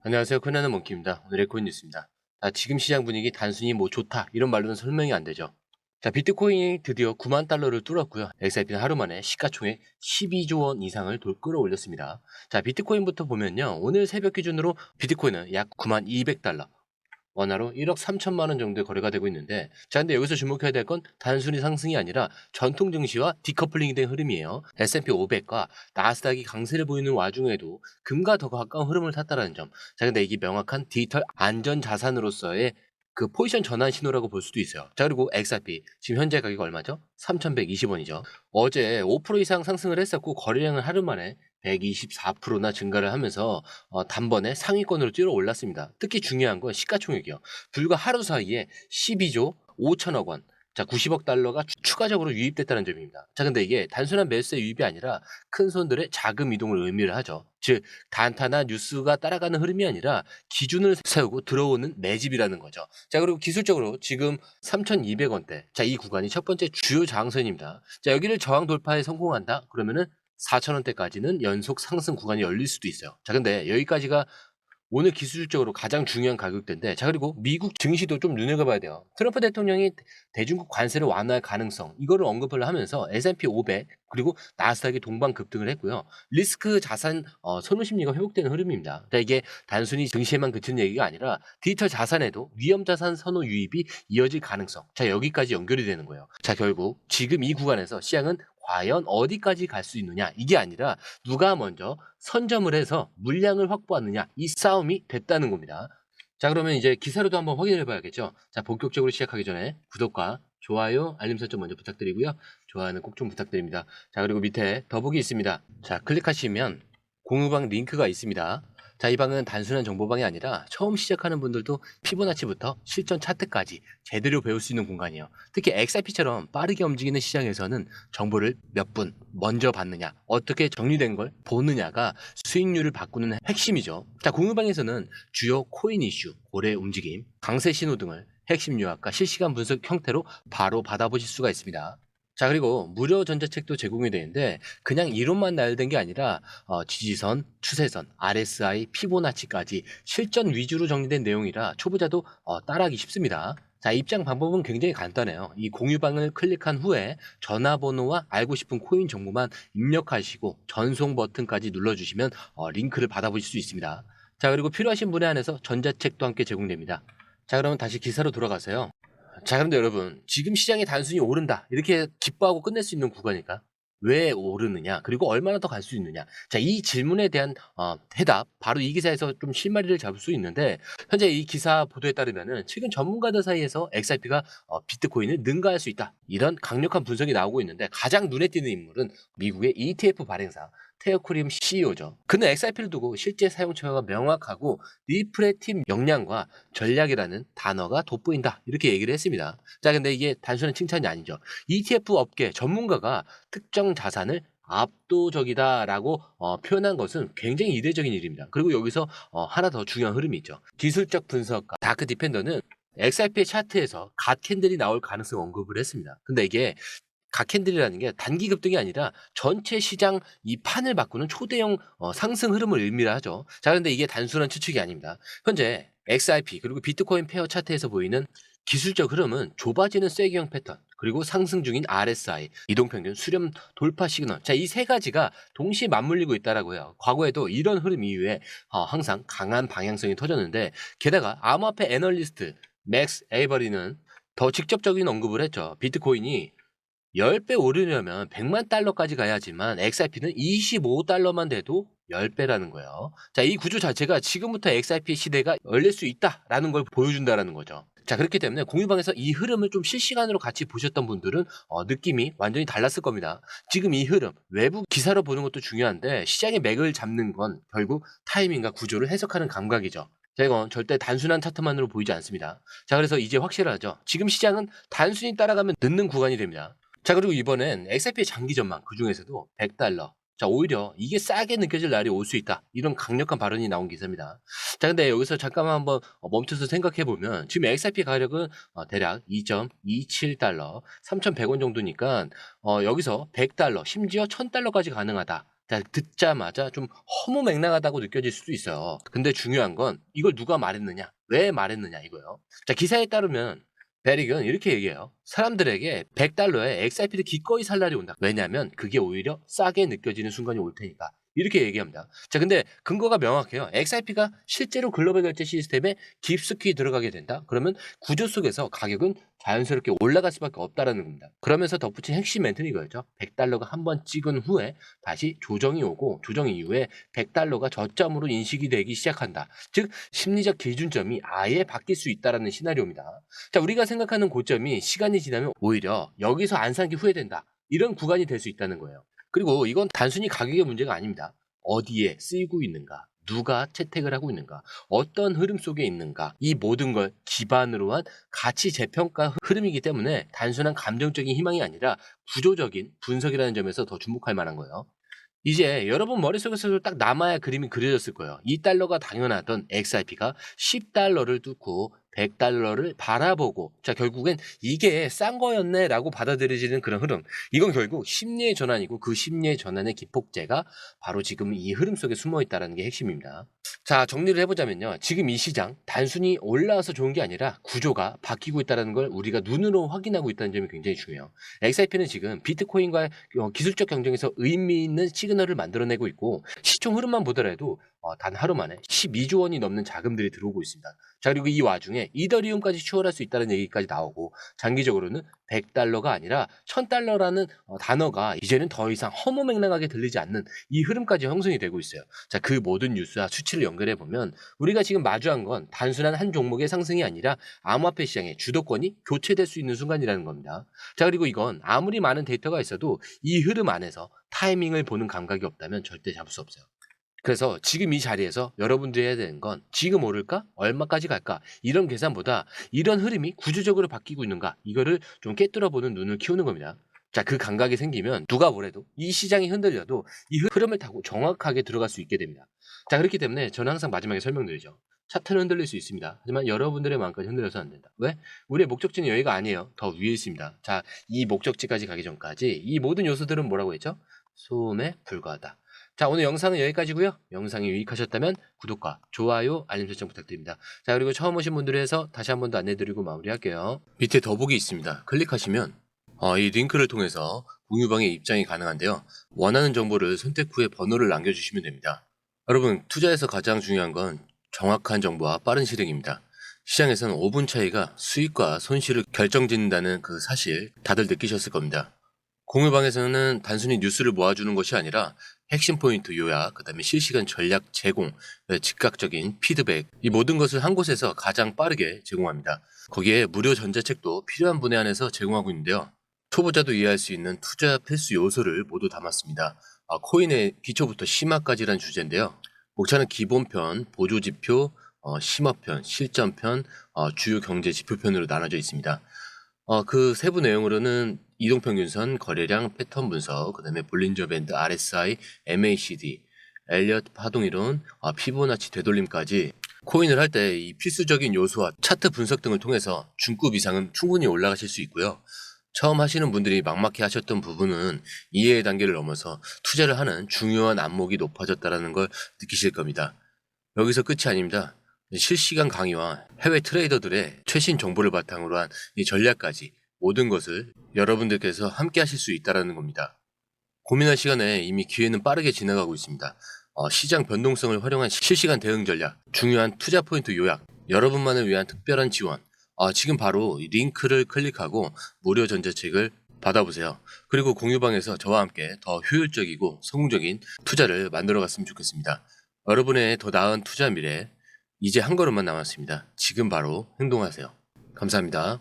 안녕하세요. 코난의 몽키입니다. 오늘의 코인 뉴스입니다. 지금 시장 분위기 단순히 뭐 좋다 이런 말로는 설명이 안 되죠. 비트코인이 드디어 9만 달러를 뚫었고요. XRP는 하루 만에 시가총액 12조 원 이상을 끌어올렸습니다. 비트코인부터 보면요. 오늘 새벽 기준으로 비트코인은 약 9만 200달러, 원화로 1억 3천만 원 정도의 거래가 되고 있는데, 근데 여기서 주목해야 될 건 단순히 상승이 아니라 전통 증시와 디커플링이 된 흐름이에요. S&P 500과 나스닥이 강세를 보이는 와중에도 금과 더 가까운 흐름을 탔다는 점. 근데 이게 명확한 디지털 안전 자산으로서의 그 포지션 전환 신호라고 볼 수도 있어요. 그리고 XRP 지금 현재 가격이 얼마죠? 3,120원이죠. 어제 5% 이상 상승을 했었고 거래량은 하루 만에 124%나 증가를 하면서 단번에 상위권으로 뛰어 올랐습니다. 특히 중요한 건 시가총액이요. 불과 하루 사이에 12조 5천억 원, 90억 달러가 추가적으로 유입됐다는 점입니다. 근데 이게 단순한 매수의 유입이 아니라 큰 손들의 자금 이동을 의미를 하죠. 즉, 단타나 뉴스가 따라가는 흐름이 아니라 기준을 세우고 들어오는 매집이라는 거죠. 그리고 기술적으로 지금 3,200원대. 이 구간이 첫 번째 주요 저항선입니다. 여기를 저항 돌파에 성공한다? 그러면은 4,000원대까지는 연속 상승 구간이 열릴 수도 있어요. 근데 여기까지가 오늘 기술적으로 가장 중요한 가격대인데, 그리고 미국 증시도 좀 눈여겨봐야 돼요. 트럼프 대통령이 대중국 관세를 완화할 가능성, 이거를 언급을 하면서 S&P 500 그리고 나스닥이 동반 급등을 했고요. 리스크 자산 선호 심리가 회복되는 흐름입니다. 이게 단순히 증시에만 그치는 얘기가 아니라 디지털 자산에도 위험 자산 선호 유입이 이어질 가능성, 여기까지 연결이 되는 거예요. 결국 지금 이 구간에서 시장은 과연 어디까지 갈 수 있느냐, 이게 아니라 누가 먼저 선점을 해서 물량을 확보하느냐, 이 싸움이 됐다는 겁니다. 그러면 이제 기사로도 한번 확인해 봐야겠죠. 본격적으로 시작하기 전에 구독과 좋아요, 알림 설정 먼저 부탁드리고요. 좋아요는 꼭 좀 부탁드립니다. 그리고 밑에 더보기 있습니다. 클릭하시면 공유방 링크가 있습니다. 이 방은 단순한 정보방이 아니라 처음 시작하는 분들도 피보나치부터 실전 차트까지 제대로 배울 수 있는 공간이에요. 특히 XRP처럼 빠르게 움직이는 시장에서는 정보를 몇 분 먼저 받느냐, 어떻게 정리된 걸 보느냐가 수익률을 바꾸는 핵심이죠. 공유방에서는 주요 코인 이슈, 거래 움직임, 강세 신호 등을 핵심 요약과 실시간 분석 형태로 바로 받아보실 수가 있습니다. 그리고 무료 전자책도 제공이 되는데, 그냥 이론만 나열된 게 아니라 지지선, 추세선, RSI, 피보나치까지 실전 위주로 정리된 내용이라 초보자도 따라하기 쉽습니다. 입장 방법은 굉장히 간단해요. 이 공유방을 클릭한 후에 전화번호와 알고 싶은 코인 정보만 입력하시고 전송 버튼까지 눌러주시면 링크를 받아보실 수 있습니다. 그리고 필요하신 분에 한해서 전자책도 함께 제공됩니다. 그러면 다시 기사로 돌아가세요. 그런데 여러분, 지금 시장이 단순히 오른다, 이렇게 기뻐하고 끝낼 수 있는 구간일까? 왜 오르느냐? 그리고 얼마나 더 갈 수 있느냐? 이 질문에 대한 해답, 바로 이 기사에서 좀 실마리를 잡을 수 있는데, 현재 이 기사 보도에 따르면은 최근 전문가들 사이에서 XRP가 비트코인을 능가할 수 있다, 이런 강력한 분석이 나오고 있는데, 가장 눈에 띄는 인물은 미국의 ETF 발행사 테어크림 CEO죠. 그는 XRP를 두고 실제 사용 처가 명확하고 리플의 팀 역량과 전략이라는 단어가 돋보인다, 이렇게 얘기를 했습니다. 근데 이게 단순한 칭찬이 아니죠. ETF 업계 전문가가 특정 자산을 압도적이다라고 표현한 것은 굉장히 이례적인 일입니다. 그리고 여기서 하나 더 중요한 흐름이 있죠. 기술적 분석가 다크 디펜더는 XRP의 차트에서 갓 캔들이 나올 가능성 언급을 했습니다. 근데 이게 갓캔들이라는 게 단기 급등이 아니라 전체 시장 이 판을 바꾸는 초대형 상승 흐름을 의미를 하죠. 그런데 이게 단순한 추측이 아닙니다. 현재 XRP 그리고 비트코인 페어 차트에서 보이는 기술적 흐름은 좁아지는 쐐기형 패턴, 그리고 상승 중인 RSI, 이동평균 수렴 돌파 시그널, 이 세 가지가 동시에 맞물리고 있다라고 해요. 과거에도 이런 흐름 이후에 항상 강한 방향성이 터졌는데, 게다가 암호화폐 애널리스트 맥스 에이버리는 더 직접적인 언급을 했죠. 비트코인이 10배 오르려면 100만 달러까지 가야지만 XRP는 25달러만 돼도 10배라는 거예요. 이 구조 자체가 지금부터 XRP 시대가 열릴 수 있다라는 걸 보여준다라는 거죠. 그렇기 때문에 공유방에서 이 흐름을 좀 실시간으로 같이 보셨던 분들은 느낌이 완전히 달랐을 겁니다. 지금 이 흐름, 외부 기사로 보는 것도 중요한데, 시장의 맥을 잡는 건 결국 타이밍과 구조를 해석하는 감각이죠. 이건 절대 단순한 차트만으로 보이지 않습니다. 그래서 이제 확실하죠. 지금 시장은 단순히 따라가면 늦는 구간이 됩니다. 그리고 이번엔 XRP의 장기 전망, 그중에서도 100달러. 오히려 이게 싸게 느껴질 날이 올 수 있다, 이런 강력한 발언이 나온 기사입니다. 근데 여기서 잠깐만 한번 멈춰서 생각해 보면, 지금 XRP 가격은 대략 2.27달러, 3,100원 정도니까 여기서 100달러, 심지어 1,000달러까지 가능하다. 자, 듣자마자 좀 허무맹랑하다고 느껴질 수도 있어요. 근데 중요한 건 이걸 누가 말했느냐, 왜 말했느냐 이거예요. 자, 기사에 따르면 베릭은 이렇게 얘기해요. 사람들에게 100달러에 XRP를 기꺼이 살 날이 온다. 왜냐하면 그게 오히려 싸게 느껴지는 순간이 올 테니까. 이렇게 얘기합니다. 자, 근데 근거가 명확해요. XRP가 실제로 글로벌 결제 시스템에 깊숙이 들어가게 된다. 그러면 구조 속에서 가격은 자연스럽게 올라갈 수밖에 없다라는 겁니다. 그러면서 덧붙인 핵심 멘트는 이거였죠. 100달러가 한번 찍은 후에 다시 조정이 오고 조정 이후에 100달러가 저점으로 인식이 되기 시작한다. 즉 심리적 기준점이 아예 바뀔 수 있다라는 시나리오입니다. 자, 우리가 생각하는 고점이 시간이 지나면 오히려 여기서 안 산 게 후회된다. 이런 구간이 될 수 있다는 거예요. 그리고 이건 단순히 가격의 문제가 아닙니다. 어디에 쓰이고 있는가, 누가 채택을 하고 있는가, 어떤 흐름 속에 있는가, 이 모든 걸 기반으로 한 가치 재평가 흐름이기 때문에 단순한 감정적인 희망이 아니라 구조적인 분석이라는 점에서 더 주목할 만한 거예요. 이제 여러분 머릿속에서도 딱 남아야 그림이 그려졌을 거예요. 2달러가 당연하던 XRP가 10달러를 뚫고 100달러를 바라보고, 자, 결국엔 이게 싼 거였네 라고 받아들여지는 그런 흐름. 이건 결국 심리의 전환이고 그 심리의 전환의 기폭제가 바로 지금 이 흐름 속에 숨어 있다는 게 핵심입니다. 자, 정리를 해보자면요. 지금 이 시장 단순히 올라와서 좋은 게 아니라 구조가 바뀌고 있다는 걸 우리가 눈으로 확인하고 있다는 점이 굉장히 중요해요. XRP는 지금 비트코인과 기술적 경쟁에서 의미 있는 시그널을 만들어내고 있고, 시총 흐름만 보더라도 단 하루 만에 12조 원이 넘는 자금들이 들어오고 있습니다. 자, 그리고 이 와중에 이더리움까지 추월할 수 있다는 얘기까지 나오고, 장기적으로는 100달러가 아니라 1000달러라는 단어가 이제는 더 이상 허무맹랑하게 들리지 않는 이 흐름까지 형성이 되고 있어요. 자, 그 모든 뉴스와 수치를 연결해 보면 우리가 지금 마주한 건 단순한 한 종목의 상승이 아니라 암호화폐 시장의 주도권이 교체될 수 있는 순간이라는 겁니다. 자, 그리고 이건 아무리 많은 데이터가 있어도 이 흐름 안에서 타이밍을 보는 감각이 없다면 절대 잡을 수 없어요. 그래서 지금 이 자리에서 여러분들이 해야 되는 건 지금 오를까? 얼마까지 갈까? 이런 계산보다 이런 흐름이 구조적으로 바뀌고 있는가? 이거를 좀 꿰뚫어보는 눈을 키우는 겁니다. 자, 그 감각이 생기면 누가 뭐래도 이 시장이 흔들려도 이 흐름을 타고 정확하게 들어갈 수 있게 됩니다. 자, 그렇기 때문에 저는 항상 마지막에 설명드리죠. 차트는 흔들릴 수 있습니다. 하지만 여러분들의 마음까지 흔들려서는 안 된다. 왜? 우리의 목적지는 여기가 아니에요. 더 위에 있습니다. 자, 이 목적지까지 가기 전까지 이 모든 요소들은 뭐라고 했죠? 소음에 불과하다. 자, 오늘 영상은 여기까지고요. 영상이 유익하셨다면 구독과 좋아요, 알림 설정 부탁드립니다. 자, 그리고 처음 오신 분들을 해서 다시 한 번 더 안내드리고 마무리할게요. 밑에 더보기 있습니다. 클릭하시면 이 링크를 통해서 공유방에 입장이 가능한데요. 원하는 정보를 선택 후에 번호를 남겨주시면 됩니다. 여러분, 투자에서 가장 중요한 건 정확한 정보와 빠른 실행입니다. 시장에서는 5분 차이가 수익과 손실을 결정짓는다는 그 사실 다들 느끼셨을 겁니다. 공유방에서는 단순히 뉴스를 모아주는 것이 아니라 핵심 포인트 요약, 그 다음에 실시간 전략 제공, 즉각적인 피드백, 이 모든 것을 한 곳에서 가장 빠르게 제공합니다. 거기에 무료 전자책도 필요한 분에 한해서 제공하고 있는데요. 초보자도 이해할 수 있는 투자 필수 요소를 모두 담았습니다. 코인의 기초부터 심화까지란 주제인데요. 목차는 기본편, 보조지표, 심화편, 실전편, 주요 경제 지표편으로 나눠져 있습니다. 그 세부 내용으로는 이동평균선, 거래량, 패턴 분석, 그 다음에 볼린저 밴드, RSI, MACD, 엘리엇 파동이론, 피보나치 되돌림까지 코인을 할 때 이 필수적인 요소와 차트 분석 등을 통해서 중급 이상은 충분히 올라가실 수 있고요. 처음 하시는 분들이 막막해 하셨던 부분은 이해의 단계를 넘어서 투자를 하는 중요한 안목이 높아졌다는 걸 느끼실 겁니다. 여기서 끝이 아닙니다. 실시간 강의와 해외 트레이더들의 최신 정보를 바탕으로 한 이 전략까지 모든 것을 여러분들께서 함께 하실 수 있다는 겁니다. 고민할 시간에 이미 기회는 빠르게 지나가고 있습니다. 시장 변동성을 활용한 실시간 대응 전략, 중요한 투자 포인트 요약, 여러분만을 위한 특별한 지원, 지금 바로 이 링크를 클릭하고 무료 전자책을 받아보세요. 그리고 공유방에서 저와 함께 더 효율적이고 성공적인 투자를 만들어 갔으면 좋겠습니다. 여러분의 더 나은 투자 미래, 이제 한 걸음만 남았습니다. 지금 바로 행동하세요. 감사합니다.